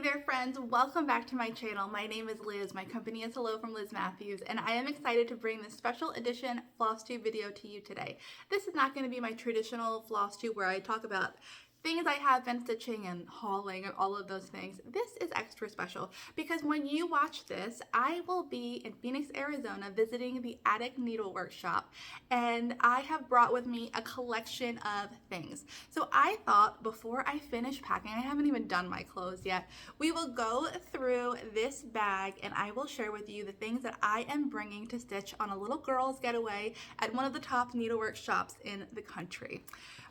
there friends, welcome back to my channel. My name is Liz, my company is Hello From Liz Mathews, and I am excited to bring this special edition floss tube video to you today. This is not going to be my traditional floss tube where I talk about things I have been stitching and hauling and all of those things. This is extra special because when you watch this, I will be in Phoenix, Arizona visiting the Attic Needlework shop, and I have brought with me a collection of things. So I thought before I finish packing, I haven't even done my clothes yet, we will go through this bag and I will share with you the things that I am bringing to stitch on a little girl's getaway at one of the top needlework shops in the country.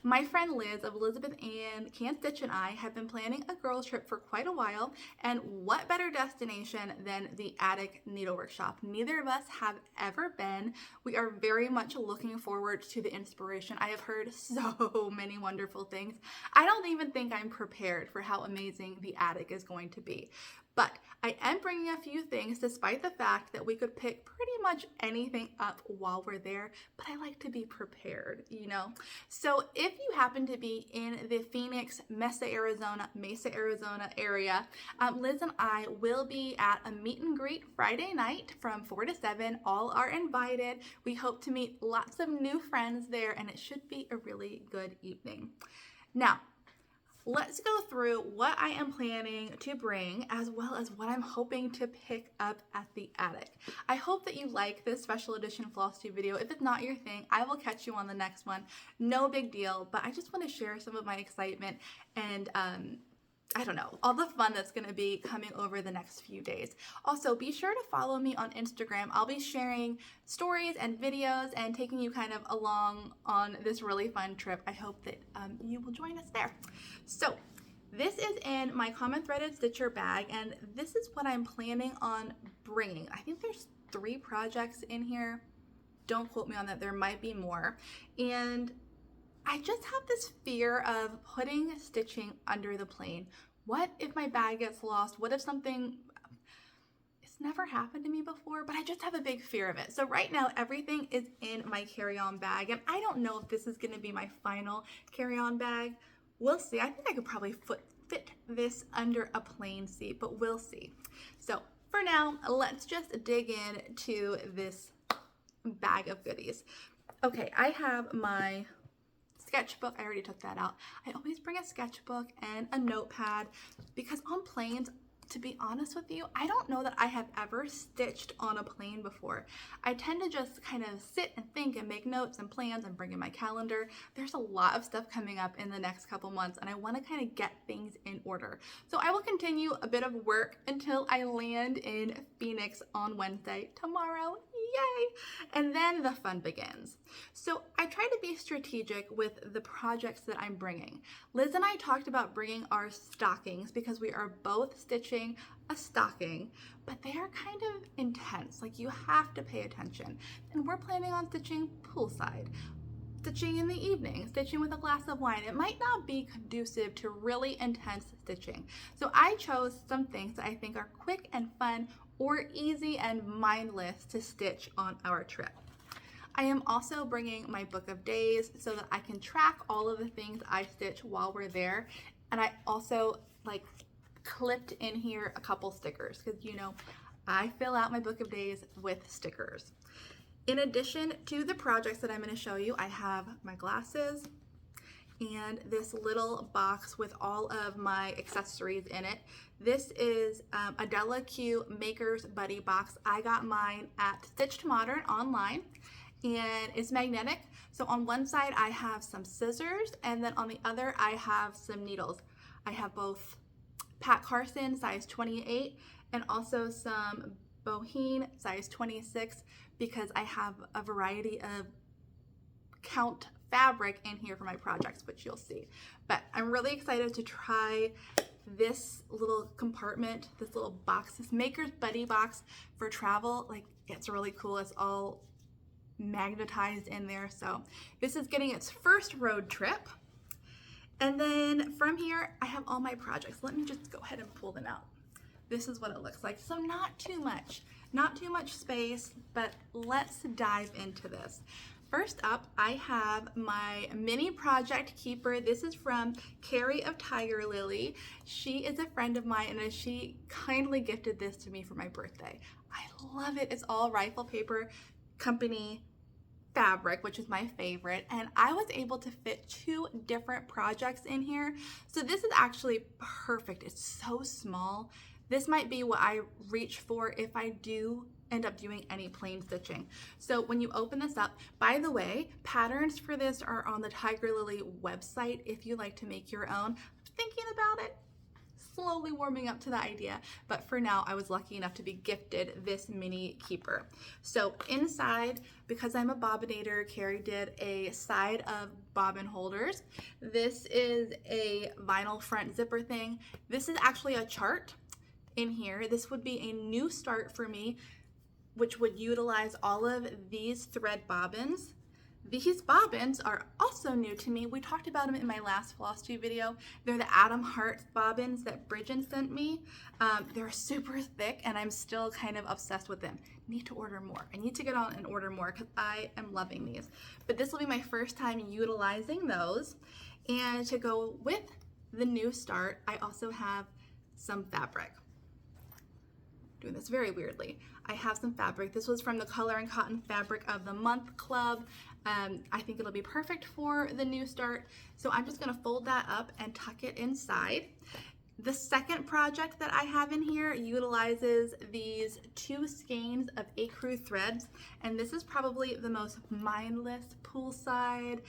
My friend Liz of Elizabeth and Can Stitch and I have been planning a girls trip for quite a while, and what better destination than the Attic Needlework shop? Neither of us have ever been. We are very much looking forward to the inspiration. I have heard so many wonderful things. I don't even think I'm prepared for how amazing the Attic is going to be. But I am bringing a few things despite the fact that we could pick pretty much anything up while we're there, but I like to be prepared, you know? So if you happen to be in the Phoenix, Mesa, Arizona area, Liz and I will be at a meet and greet Friday night from 4 to 7. All are invited. We hope to meet lots of new friends there, and it should be a really good evening. Now, let's go through what I am planning to bring as well as what I'm hoping to pick up at the Attic. I hope that you like this special edition floss tube video. If it's not your thing, I will catch you on the next one. No big deal, but I just want to share some of my excitement and I don't know, all the fun that's going to be coming over the next few days. Also, be sure to follow me on Instagram. I'll be sharing stories and videos and taking you kind of along on this really fun trip. I hope that you will join us there. So this is in my common threaded stitcher bag, and this is what I'm planning on bringing. I think there's 3 projects in here. Don't quote me on that. There might be more. And I just have this fear of putting stitching under the plane. What if my bag gets lost? What if something, it's never happened to me before, but I just have a big fear of it. So right now everything is in my carry-on bag, and I don't know if this is gonna be my final carry-on bag. We'll see. I think I could probably fit this under a plane seat, but we'll see. So for now, let's just dig into this bag of goodies. Okay, I have my sketchbook. I already took that out. I always bring a sketchbook and a notepad because on planes, to be honest with you, I don't know that I have ever stitched on a plane before. I tend to just kind of sit and think and make notes and plans and bring in my calendar. There's a lot of stuff coming up in the next couple months, and I want to kind of get things in order. So I will continue a bit of work until I land in Phoenix on Wednesday, tomorrow. Yay! And then the fun begins. So I try to be strategic with the projects that I'm bringing. Liz and I talked about bringing our stockings because we are both stitching a stocking, but they are kind of intense. Like, you have to pay attention. And we're planning on stitching poolside, stitching in the evening, stitching with a glass of wine. It might not be conducive to really intense stitching. So I chose some things that I think are quick and fun or easy and mindless to stitch on our trip. I am also bringing my book of days so that I can track all of the things I stitch while we're there. And I also clipped in here a couple stickers because, you know, I fill out my book of days with stickers. In addition to the projects that I'm going to show you, I have my glasses and this little box with all of my accessories in it. This is a Della Q Maker's Buddy box. I got mine at Stitched Modern online, and it's magnetic. So on one side I have some scissors, and then on the other I have some needles. I have both Pat Carson size 28 and also some Boheen size 26 because I have a variety of count fabric in here for my projects, which you'll see. But I'm really excited to try this little compartment, this little box, this Maker's Buddy box for travel. Like, it's really cool. It's all magnetized in there. So this is getting its first road trip. And then from here, I have all my projects. Let me just go ahead and pull them out. This is what it looks like. So not too much space, but let's dive into this. First up, I have my mini project keeper. This is from Carrie of Tiger Lily. She is a friend of mine and she kindly gifted this to me for my birthday. I love it. It's all Rifle Paper Company fabric, which is my favorite, and I was able to fit 2 different projects in here. So this is actually perfect. It's so small. This might be what I reach for if I do end up doing any plain stitching. So when you open this up, by the way, patterns for this are on the Tiger Lily website if you like to make your own. I'm thinking about it, slowly warming up to the idea, but for now I was lucky enough to be gifted this mini keeper. So inside, because I'm a bobbinator, Carrie did a side of bobbin holders. This is a vinyl front zipper thing. This is actually a chart in here. This would be a new start for me, which would utilize all of these thread bobbins. These bobbins are also new to me. We talked about them in my last floss tube video. They're the Atom Heart bobbins that Brijin sent me. They're super thick and I'm still kind of obsessed with them. Need to order more. I need to get on and order more because I am loving these. But this will be my first time utilizing those. And to go with the new start, I also have some fabric. Doing this very weirdly. I have some fabric. This was from the Color and Cotton Fabric of the Month Club. I think it'll be perfect for the new start. So I'm just gonna fold that up and tuck it inside. The second project that I have in here utilizes these 2 skeins of ecru threads, and this is probably the most mindless poolside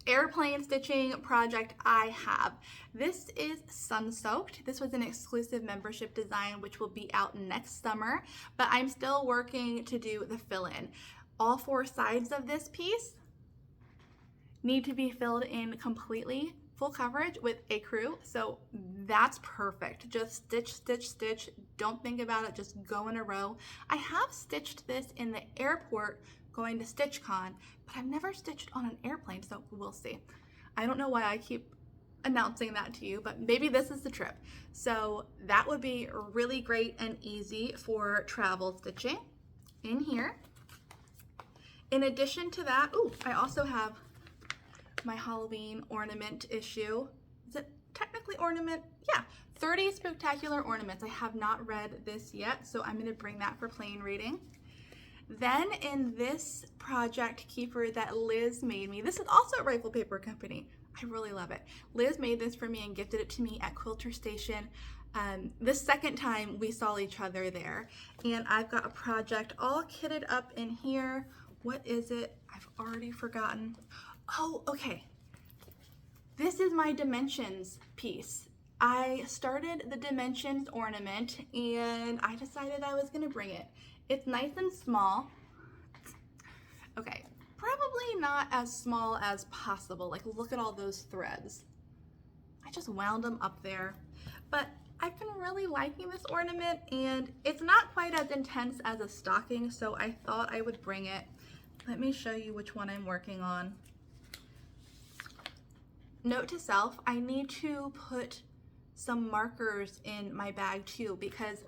airplane stitching project I have. This is sun-soaked. This was an exclusive membership design which will be out next summer, but I'm still working to do the fill-in. All 4 sides of this piece need to be filled in completely, full coverage with ecru, so that's perfect. Just stitch, stitch, stitch. Don't think about it, just go in a row. I have stitched this in the airport going to StitchCon, but I've never stitched on an airplane, so we'll see. I don't know why I keep announcing that to you, but maybe this is the trip. So that would be really great and easy for travel stitching in here. In addition to that, I also have my Halloween ornament issue. Is it technically ornament? Yeah, 30 Spectacular Ornaments. I have not read this yet, so I'm gonna bring that for plain reading. Then in this project keeper that Liz made me, this is also at Rifle Paper Company. I really love it. Liz made this for me and gifted it to me at Quilter Station the second time we saw each other there. And I've got a project all kitted up in here. What is it? I've already forgotten. Oh, okay. This is my dimensions piece. I started the dimensions ornament and I decided I was gonna bring it. It's nice and small. Okay, probably not as small as possible. Like, look at all those threads. I just wound them up there. But I've been really liking this ornament and it's not quite as intense as a stocking, so I thought I would bring it. Let me show you which one I'm working on. Note to self, I need to put some markers in my bag too, because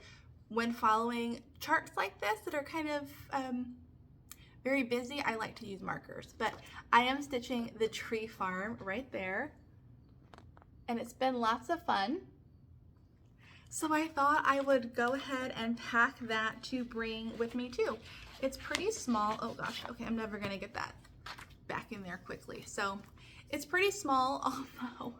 when following charts like this that are kind of very busy, I like to use markers. But I am stitching the tree farm right there, and it's been lots of fun. So I thought I would go ahead and pack that to bring with me too. It's pretty small. Oh gosh, okay, I'm never gonna get that back in there quickly. So it's pretty small, although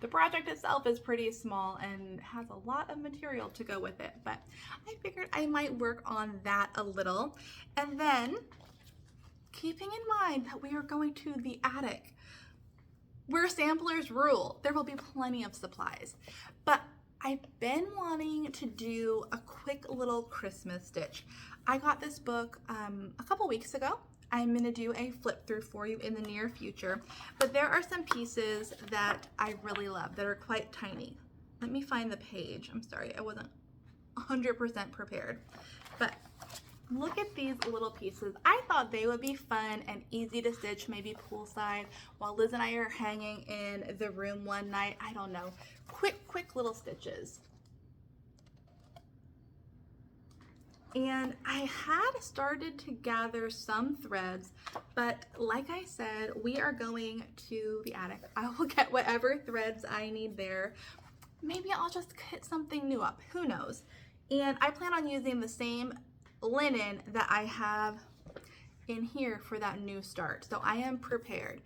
the project itself is pretty small and has a lot of material to go with it, but I figured I might work on that a little. And then, keeping in mind that we are going to the attic, where samplers rule, there will be plenty of supplies. But I've been wanting to do a quick little Christmas stitch. I got this book a couple weeks ago. I'm gonna do a flip through for you in the near future, but there are some pieces that I really love that are quite tiny. Let me find the page. I'm sorry, I wasn't 100% prepared, but look at these little pieces. I thought they would be fun and easy to stitch, maybe poolside, while Liz and I are hanging in the room one night. I don't know, quick little stitches. And I had started to gather some threads, but like I said, we are going to the attic. I will get whatever threads I need there. Maybe I'll just hit something new up, who knows? And I plan on using the same linen that I have in here for that new start. So I am prepared.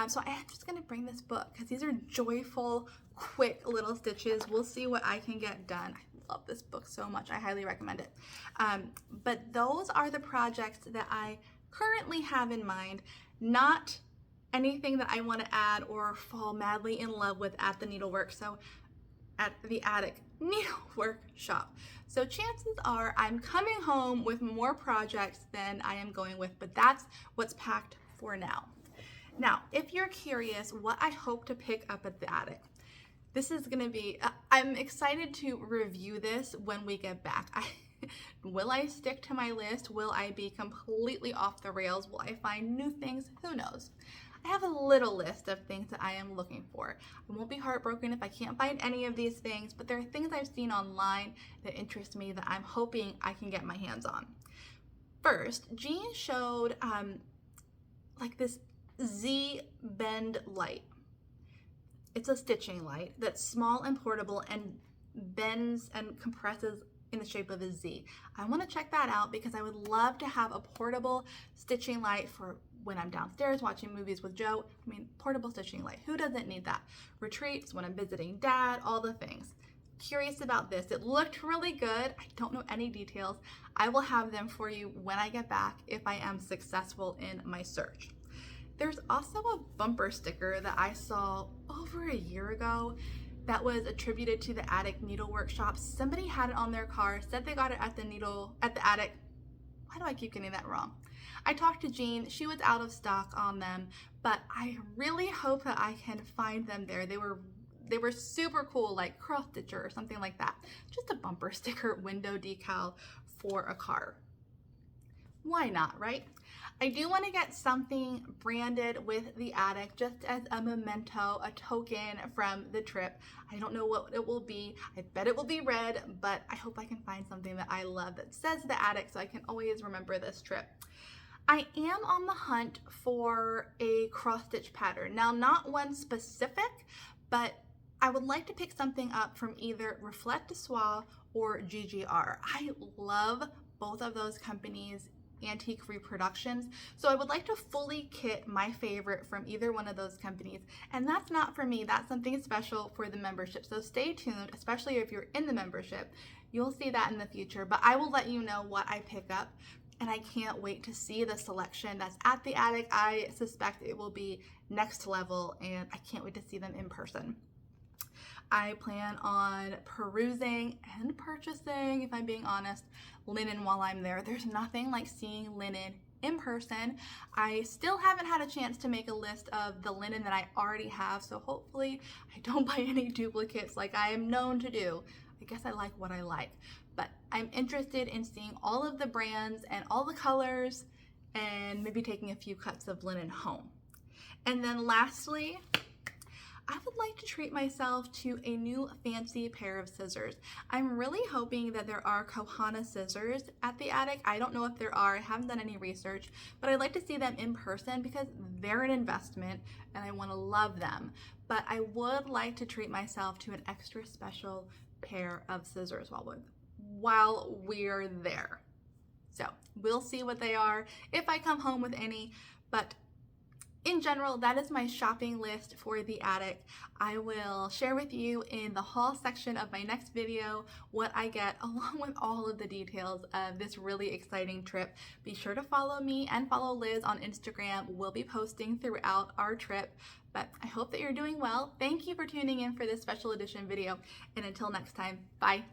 So I am just gonna bring this book because these are joyful, quick little stitches. We'll see what I can get done. I love this book so much. I highly recommend it. But those are the projects that I currently have in mind, not anything that I want to add or fall madly in love with at the Needlework. So at the attic Needlework shop. So chances are I'm coming home with more projects than I am going with, but that's what's packed for now. Now, if you're curious what I hope to pick up at the attic, this is gonna be, I'm excited to review this when we get back. Will I stick to my list? Will I be completely off the rails? Will I find new things? Who knows? I have a little list of things that I am looking for. I won't be heartbroken if I can't find any of these things, but there are things I've seen online that interest me that I'm hoping I can get my hands on. First, Jean showed like this Z bend light. It's a stitching light that's small and portable and bends and compresses in the shape of a Z. I want to check that out because I would love to have a portable stitching light for when I'm downstairs watching movies with Joe. I mean, portable stitching light, who doesn't need that? Retreats, when I'm visiting dad, all the things. Curious about this. It looked really good. I don't know any details. I will have them for you when I get back if I am successful in my search. There's also a bumper sticker that I saw over a year ago that was attributed to the attic needlework shop. Somebody had it on their car, said they got it at the attic. Why do I keep getting that wrong? I talked to Jean, she was out of stock on them, but I really hope that I can find them there. They were super cool, like cross stitcher or something like that. Just a bumper sticker window decal for a car. Why not, right? I do want to get something branded with the attic just as a memento, a token from the trip. I don't know what it will be. I bet it will be red, but I hope I can find something that I love that says the attic so I can always remember this trip. I am on the hunt for a cross stitch pattern. Now, not one specific, but I would like to pick something up from either Reflet de Soie or GGR. I love both of those companies' antique reproductions, so I would like to fully kit my favorite from either one of those companies. And that's not for me, that's something special for the membership. So stay tuned, especially if you're in the membership. You'll see that in the future, but I will let you know what I pick up. And I can't wait to see the selection that's at the attic. I suspect it will be next level, and I can't wait to see them in person. I plan on perusing and purchasing, if I'm being honest, linen while I'm there. There's nothing like seeing linen in person. I still haven't had a chance to make a list of the linen that I already have, so hopefully I don't buy any duplicates like I am known to do. I guess I like what I like. But I'm interested in seeing all of the brands and all the colors and maybe taking a few cuts of linen home. And then lastly, I would like to treat myself to a new fancy pair of scissors. I'm really hoping that there are Kohana scissors at the attic. I don't know if there are, I haven't done any research, but I'd like to see them in person because they're an investment and I want to love them. But I would like to treat myself to an extra special pair of scissors while we're there. So we'll see what they are if I come home with any, but in general, that is my shopping list for the attic. I will share with you in the haul section of my next video what I get along with all of the details of this really exciting trip. Be sure to follow me and follow Liz on Instagram. We'll be posting throughout our trip, but I hope that you're doing well. Thank you for tuning in for this special edition video, and until next time, bye.